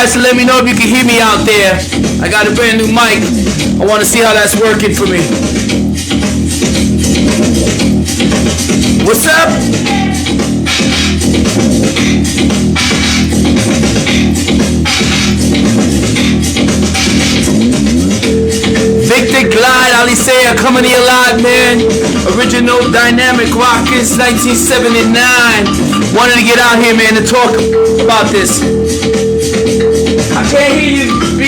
guys to let me know if you can hear me out there. I got a brand new mic. I want to see how that's working for me. What's up? Victor Glide, Alicea coming to you live, man. Original Dynamic Rockers, 1979. Wanted to get out here, man, to talk about this. I can't hear you, B.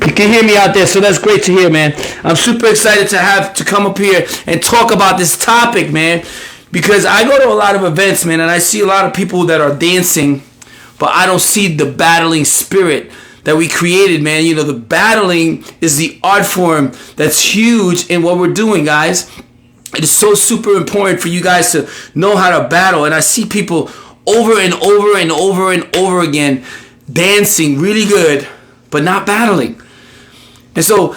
You can hear me out there, so that's great to hear, man. I'm super excited to come up here and talk about this topic, man, because I go to a lot of events, man, and I see a lot of people that are dancing, but I don't see the battling spirit that we created, man. You know, the battling is the art form that's huge in what we're doing, guys. It is so super important for you guys to know how to battle. And I see people over and over and over and over again dancing really good, but not battling. And so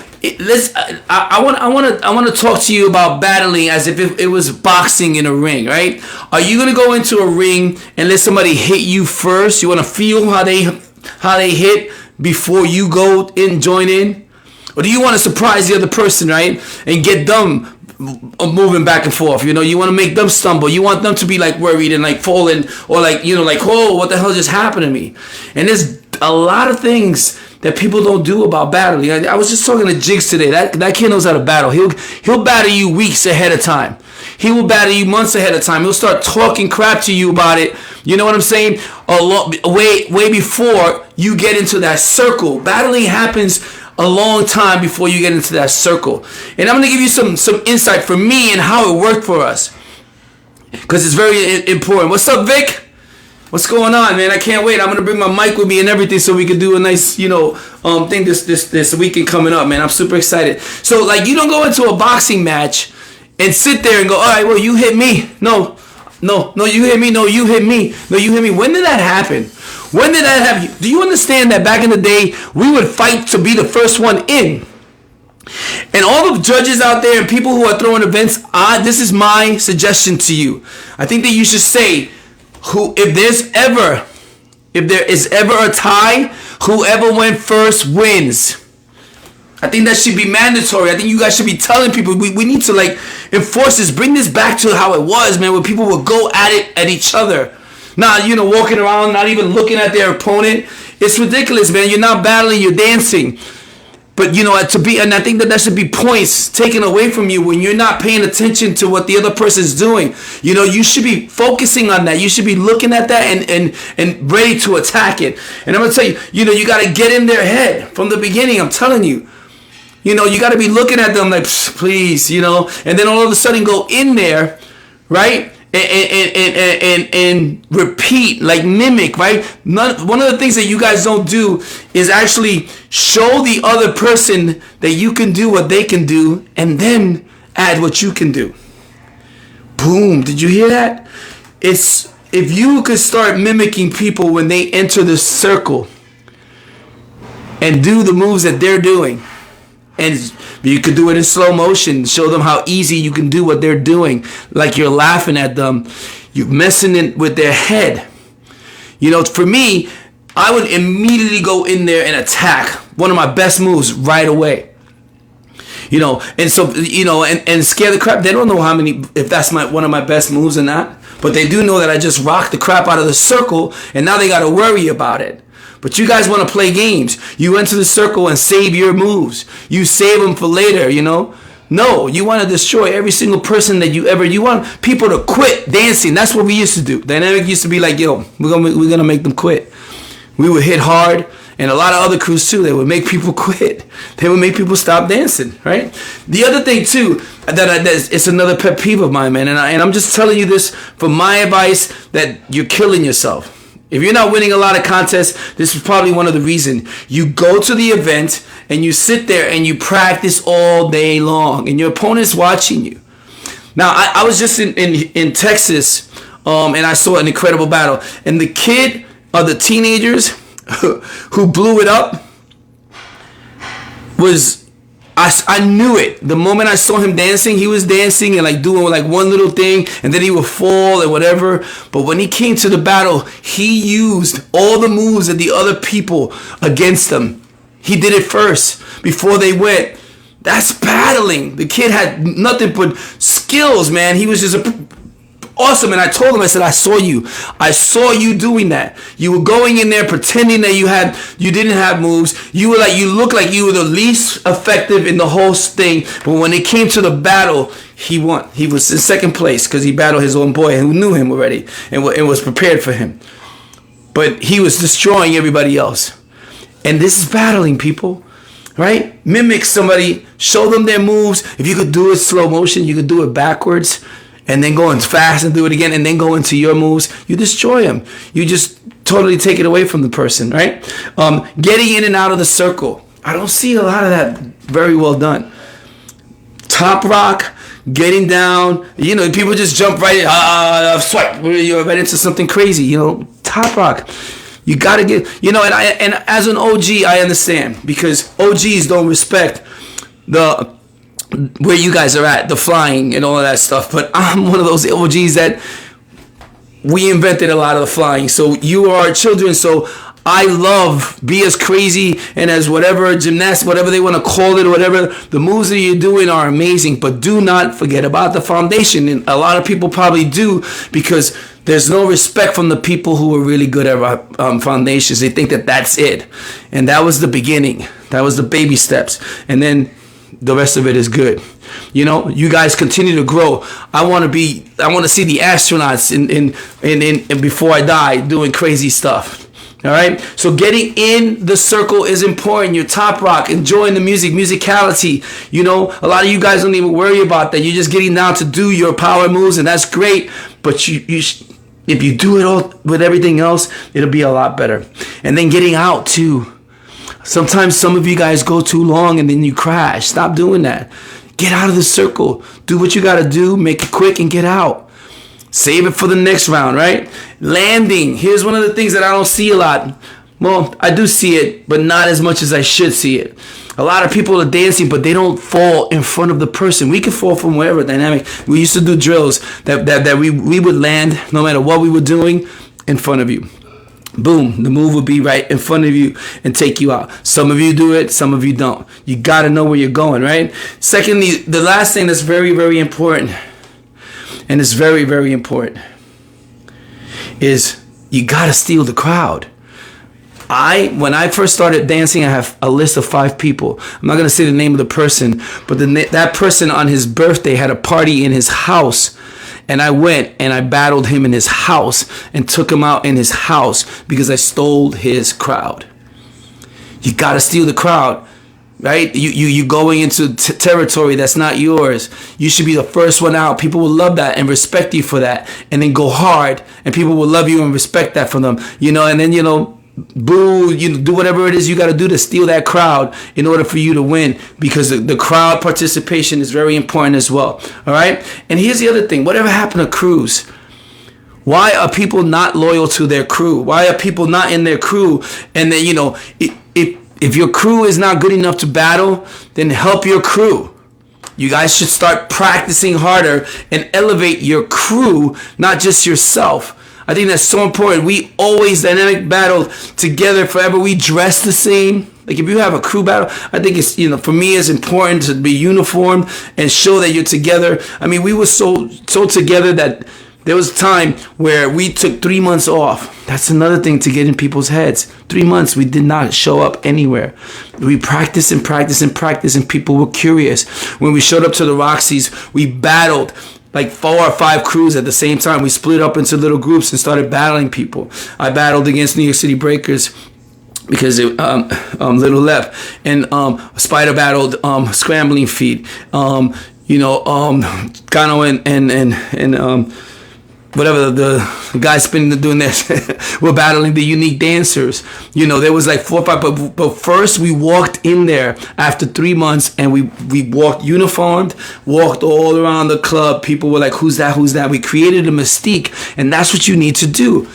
I want to talk to you about battling as if it was boxing in a ring, right? Are you gonna go into a ring and let somebody hit you first? You want to feel how they hit before you go in, join in? Or do you want to surprise the other person, right? And get them moving back and forth. You know, you want to make them stumble. You want them to be like worried and like falling, or like, you know, like, oh, what the hell just happened to me? And there's a lot of things that people don't do about battling. I was just talking to Jigs today. That kid knows how to battle. He'll battle you weeks ahead of time. He will battle you months ahead of time. He'll start talking crap to you about it. You know what I'm saying? Way before you get into that circle. Battling happens a long time before you get into that circle. And I'm going to give you some insight for me and how it worked for us, because it's very important. What's up, Vic? What's going on, man? I can't wait. I'm going to bring my mic with me and everything so we can do a nice, you know, thing this weekend coming up, man. I'm super excited. So, like, you don't go into a boxing match and sit there and go, all right, well, you hit me. No, you hit me. No, you hit me. No, you hit me. When did that happen? When did that happen? Do you understand that back in the day, we would fight to be the first one in? And all the judges out there and people who are throwing events, this is my suggestion to you. I think that you should say, if there is ever a tie, whoever went first wins. I think that should be mandatory. I think you guys should be telling people, we need to like enforce this, bring this back to how it was, man, where people would go at each other. Not, you know, walking around, not even looking at their opponent. It's ridiculous, man. You're not battling, you're dancing. But, you know, and I think that should be points taken away from you when you're not paying attention to what the other person's doing. You know, you should be focusing on that. You should be looking at that and ready to attack it. And I'm going to tell you, you know, you got to get in their head from the beginning. I'm telling you. You know, you got to be looking at them like, please, you know, and then all of a sudden go in there, right? And repeat, like mimic, right? One of the things that you guys don't do is actually show the other person that you can do what they can do, and then add what you can do. Boom. Did you hear that? It's if you could start mimicking people when they enter the circle and do the moves that they're doing. And you could do it in slow motion. Show them how easy you can do what they're doing. Like you're laughing at them. You're messing it with their head. You know, for me, I would immediately go in there and attack. One of my best moves right away. You know, and so, you know, and scare the crap. They don't know if that's one of my best moves or not. But they do know that I just rocked the crap out of the circle. And now they got to worry about it. But you guys want to play games. You enter the circle and save your moves. You save them for later, you know. No, you want to destroy every single person that you want people to quit dancing. That's what we used to do. Dynamic used to be like, yo, we're gonna make them quit. We would hit hard, and a lot of other crews too. They would make people quit. They would make people stop dancing, right? The other thing too, it's another pet peeve of mine, man. And I'm just telling you this for my advice, that you're killing yourself. If you're not winning a lot of contests, this is probably one of the reasons. You go to the event and you sit there and you practice all day long, and your opponent's watching you. Now, I was just in Texas, and I saw an incredible battle. And the kid, the teenagers who blew it up was I knew it. The moment I saw him dancing, he was dancing and like doing like one little thing, and then he would fall and whatever. But when he came to the battle, he used all the moves of the other people against them. He did it first before they went. That's battling. The kid had nothing but skills, man. He was just awesome. And I told him, I said, I saw you doing that. You were going in there pretending that you didn't have moves. You looked like you were the least effective in the whole thing. But when it came to the battle, he won. He was in second place because he battled his own boy who knew him already and was prepared for him. But he was destroying everybody else. And this is battling, people. Right? Mimic somebody, show them their moves. If you could do it slow motion, you could do it backwards and then go in fast and do it again and then go into your moves. You destroy them. You just totally take it away from the person, right? Getting in and out of the circle. I don't see a lot of that very well done. Top rock, getting down. You know, people just jump right, swipe. You're right into something crazy. You know, top rock. You gotta get, you know, and as an OG, I understand because OGs don't respect where you guys are at, the flying and all of that stuff. But I'm one of those OGs that we invented a lot of the flying. So you are children. So I love be as crazy and as whatever gymnastics, whatever they want to call it, or whatever the moves that you're doing are amazing. But do not forget about the foundation. And a lot of people probably do because there's no respect from the people who are really good at foundations. They think that that's it. And that was the beginning. That was the baby steps. And then the rest of it is good. You know, you guys continue to grow. I want to see the astronauts in before I die doing crazy stuff. All right. So getting in the circle is important. Your top rock, enjoying the music, musicality. You know, a lot of you guys don't even worry about that. You're just getting down to do your power moves, and that's great. But if you do it all with everything else, it'll be a lot better. And then getting out too. Sometimes some of you guys go too long and then you crash. Stop doing that. Get out of the circle. Do what you got to do. Make it quick and get out. Save it for the next round, right? Landing. Here's one of the things that I don't see a lot. Well, I do see it, but not as much as I should see it. A lot of people are dancing, but they don't fall in front of the person. We can fall from wherever, dynamic. We used to do drills that we would land, no matter what we were doing, in front of you. Boom, the move would be right in front of you and take you out. Some of you do it, some of you don't. You got to know where you're going, right? Secondly, the last thing that's very, very important, and it's very, very important, is you got to steal the crowd. When I first started dancing, I have a list of 5 people. I'm not going to say the name of the person, but that person on his birthday had a party in his house. And I went and I battled him in his house and took him out in his house because I stole his crowd. You got to steal the crowd, right? You going into territory that's not yours. You should be the first one out. People will love that and respect you for that. And then go hard and people will love you and respect that from them. You know, and then, you know, boo, you do whatever it is you got to do to steal that crowd in order for you to win, because the crowd participation is very important as well. All right. And here's the other thing. Whatever happened to crews? Why are people not loyal to their crew? Why are people not in their crew? And then, you know, if your crew is not good enough to battle, then help your crew. You guys should start practicing harder and elevate your crew, not just yourself. I think that's so important. We always dynamic battle together forever. We dress the same. Like if you have a crew battle, I think it's, you know, for me it's important to be uniformed and show that you're together. I mean, we were so together that there was a time where we took 3 months off. That's another thing to get in people's heads. 3 months, we did not show up anywhere. We practiced and practiced and practiced, and people were curious. When we showed up to the Roxy's, we battled like 4 or 5 crews at the same time. We split up into little groups and started battling people. I battled against New York City Breakers because Little Left, and Spider battled Scrambling Feet. You know, Gano and whatever the guys spinning doing this, we're battling the Unique Dancers. You know, there was like 4 or 5, but first we walked in there after 3 months, and we walked uniformed, walked all around the club. People were like, who's that? We created a mystique, and that's what you need to do.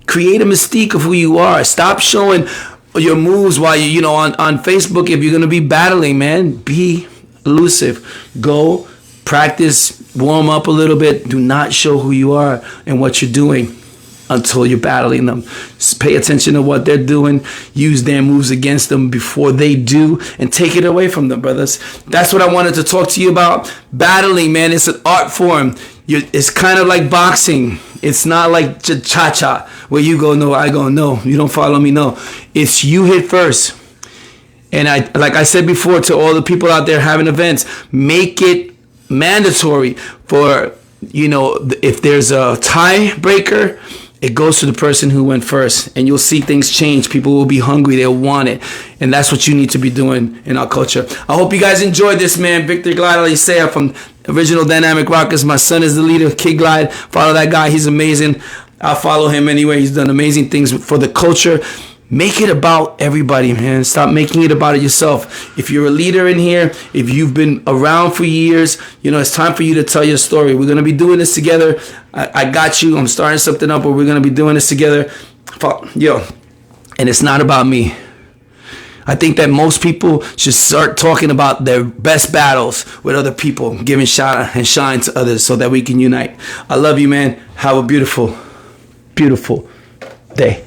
Create a mystique of who you are. Stop showing your moves while you know on Facebook. If you're gonna be battling, man, be elusive. Go practice, warm up a little bit. Do not show who you are and what you're doing until you're battling them. Just pay attention to what they're doing. Use their moves against them before they do, and take it away from them, brothers. That's what I wanted to talk to you about. Battling, man, it's an art form. It's kind of like boxing. It's not like cha-cha, where you go no, I go no. You don't follow me, no. It's you hit first. And like I said before to all the people out there having events, make it mandatory for, you know, if there's a tiebreaker, it goes to the person who went first, and you'll see things change. People will be hungry. They'll want it. And that's what you need to be doing in our culture. I hope you guys enjoyed this, man. Victor Glide Alisea from Original Dynamic Rockers. My son is the leader, Kid Glide. Follow that guy. He's amazing. I'll follow him anyway. He's done amazing things for the culture. Make it about everybody, man. Stop making it about it yourself. If you're a leader in here, if you've been around for years, you know, it's time for you to tell your story. We're going to be doing this together. I got you. I'm starting something up, but we're going to be doing this together. Yo, and it's not about me. I think that most people should start talking about their best battles with other people, giving shine and shine to others so that we can unite. I love you, man. Have a beautiful, beautiful day.